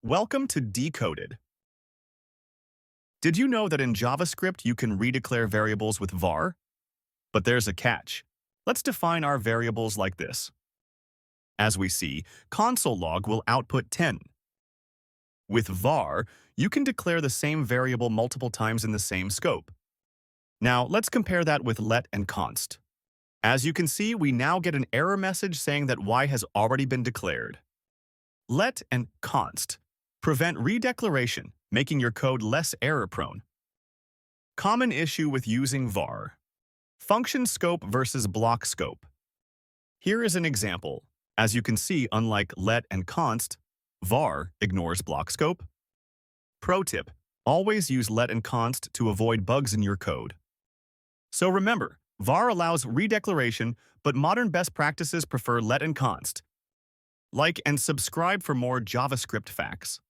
Welcome to Decoded. Did you know that in JavaScript you can redeclare variables with var? But there's a catch. Let's define our variables like this. As we see, console log will output 10. With var, you can declare the same variable multiple times in the same scope. Now, let's compare that with let and const. As you can see, we now get an error message saying that y has already been declared. Let and const prevent redeclaration, making your code less error-prone. Common issue with using var. Function scope versus block scope. Here is an example. As you can see, unlike let and const, var ignores block scope. Pro tip, always use let and const to avoid bugs in your code. So remember, var allows redeclaration, but modern best practices prefer let and const. Like and subscribe for more JavaScript facts.